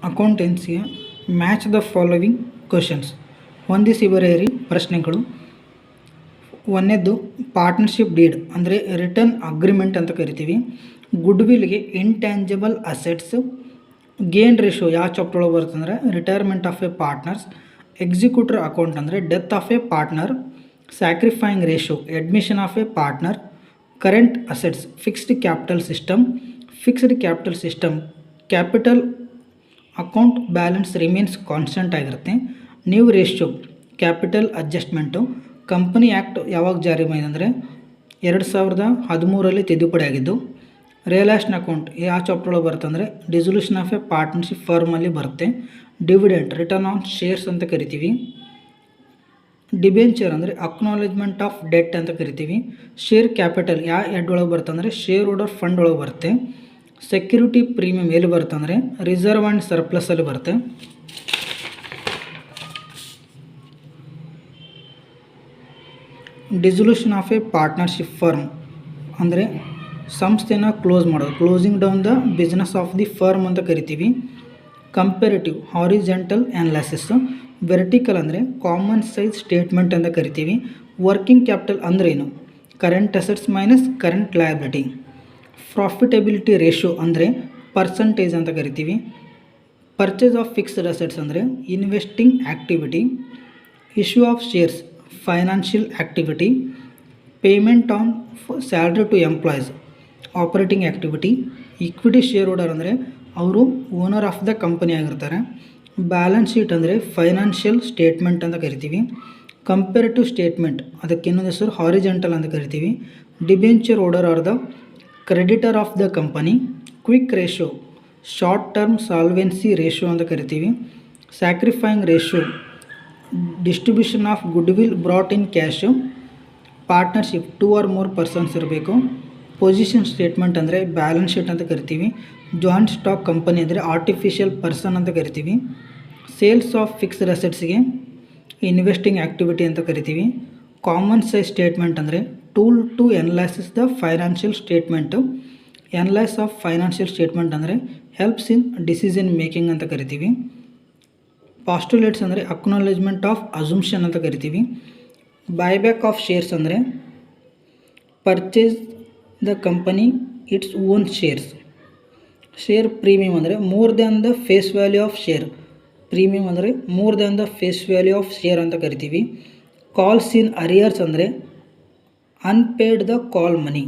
ಅಕೌಂಟೆನ್ಸಿಯ match the following questions ಹೊಂದಿಸಿ ಬರೆಯಿರಿ ಪ್ರಶ್ನೆಗಳು. ಒಂದನೇದ್ದು ಪಾರ್ಟ್ನರ್ಶಿಪ್ ಡೀಡ್ ಅಂದರೆ ರಿಟರ್ನ್ ಅಗ್ರಿಮೆಂಟ್ ಅಂತ ಕರಿತೀವಿ. ಗುಡ್ವಿಲ್ಗೆ ಇಂಟ್ಯಾಂಜಿಬಲ್ ಅಸೆಟ್ಸ್ ಗೇನ್ ರೇಷಿಯೋ ಯಾವ ಚಾಪ್ಟರ್ ಒಳಗೆ ಬರುತ್ತೆ ಅಂದರೆ retirement of a partners. Executor account ಅಂದರೆ death of a partner. Sacrificing ratio admission of a partner. Current assets fixed capital system. Fixed capital system capital account balance remains constant ಆಗಿರುತ್ತೆ. New ratio capital adjustment. Company act ಯಾವಾಗ ಜಾರಿ ಮಾಡಿದೆ ಅಂದರೆ 2013 ತಿದ್ದುಪಡಿ ಆಗಿದ್ದು. Realised account ಯಾವ chapter ಒಳಗೆ ಬರುತ್ತೆ ಅಂದರೆ ಡಿಸೊಲ್ಯೂಷನ್ ಆಫ್ ಎ ಪಾರ್ಟ್ನರ್ಶಿಪ್ ಫರ್ಮಲ್ಲಿ ಬರುತ್ತೆ. ಡಿವಿಡೆಂಟ್ ರಿಟರ್ನ್ ಆನ್ ಶೇರ್ಸ್ ಅಂತ ಕರಿತೀವಿ. ಡಿಬೆಂಚರ್ ಅಂದರೆ ಅಕ್ನಾಲೇಜ್ಮೆಂಟ್ ಆಫ್ ಡೆಟ್ ಅಂತ ಕರಿತೀವಿ. ಶೇರ್ ಕ್ಯಾಪಿಟಲ್ ಯಾವ ಹೆಡ್ ಒಳಗೆ ಬರುತ್ತೆ ಅಂದರೆ ಶೇರ್ ಹೋಲ್ಡರ್ ಫಂಡ್ ಒಳಗೆ ಬರುತ್ತೆ. ಸೆಕ್ಯೂರಿಟಿ ಪ್ರೀಮಿಯಂ ಎಲ್ಲಿ ಬರುತ್ತೆ ಅಂದರೆ ರಿಸರ್ವ್ ಆ್ಯಂಡ್ ಸರ್ಪ್ಲಸಲ್ಲಿ ಬರುತ್ತೆ. Dissolution of A partnership firm ಅಂದರೆ ಸಂಸ್ಥೆನ ಕ್ಲೋಸ್ ಮಾಡೋದು, closing down the business of the firm ಅಂತ ಕರಿತೀವಿ. Comparative horizontal analysis. ವೆರ್ಟಿಕಲ್ ಅಂದರೆ ಕಾಮನ್ ಸೈಜ್ ಸ್ಟೇಟ್ಮೆಂಟ್ ಅಂತ ಕರಿತೀವಿ. ವರ್ಕಿಂಗ್ ಕ್ಯಾಪಿಟಲ್ ಅಂದರೆ ಏನು current assets minus current liability. Profitability ratio ಅಂದರೆ ಪರ್ಸಂಟೇಜ್ ಅಂತ ಕರಿತೀವಿ. ಪರ್ಚೇಸ್ ಆಫ್ ಫಿಕ್ಸ್ಡ್ ಅಸೆಟ್ಸ್ ಅಂದರೆ investing activity. Issue of shares financial activity. Payment on salary to employees operating activity. Equity share holder ಅಂದರೆ ಅವರು owner of the company ಆಗಿರ್ತಾರೆ. Balance sheet ಅಂದರೆ financial statement ಅಂತ ಕರಿತೀವಿ. ಕಂಪೇರಿಟಿವ್ ಸ್ಟೇಟ್ಮೆಂಟ್ ಅದಕ್ಕೆ ಇನ್ನೊಂದು ಹೆಸರು ಹಾರಿಜೆಂಟಲ್ ಅಂತ ಕರಿತೀವಿ. Debenture holder are the creditor of the company. Quick ratio short term solvency ratio ಅಂತ ಕರಿತೀವಿ. Sacrificing ratio distribution of goodwill brought in cash. Partnership 2 or more persons ಇರಬೇಕು. ಪೊಸಿಷನ್ ಸ್ಟೇಟ್ಮೆಂಟ್ ಅಂದರೆ balance sheet ಅಂತ ಕರಿತೀವಿ. Joint stock company ಅಂದರೆ artificial person ಅಂತ ಕರಿತೀವಿ. Sales of fixed ಅಸೆಟ್ಸ್ಗೆ ಇನ್ವೆಸ್ಟಿಂಗ್ ಆ್ಯಕ್ಟಿವಿಟಿ ಅಂತ ಕರಿತೀವಿ. ಕಾಮನ್ ಸೈಜ್ ಸ್ಟೇಟ್ಮೆಂಟ್ ಅಂದರೆ tool to analysis the financial statement. Analyse of financial statement ಅಂದರೆ ಹೆಲ್ಪ್ಸ್ ಇನ್ ಡಿಸಿಷನ್ ಮೇಕಿಂಗ್ ಅಂತ ಕರಿತೀವಿ. ಪಾಸ್ಟುಲೇಟ್ಸ್ ಅಂದರೆ ಅಕ್ನಾಲೇಜ್ಮೆಂಟ್ ಆಫ್ ಅಸಂಪ್ಷನ್ ಅಂತ ಕರಿತೀವಿ. ಬೈಬ್ಯಾಕ್ ಆಫ್ ಶೇರ್ಸ್ ಅಂದರೆ purchase the company its own shares. Share premium ಅಂದರೆ more than the face value of share. Premium ಅಂದರೆ more than the face value of share ಅಂತ ಕರಿತೀವಿ. ಕಾಲ್ಸ್ ಇನ್ ಅರಿಯರ್ಸ್ ಅಂದರೆ unpaid the call money.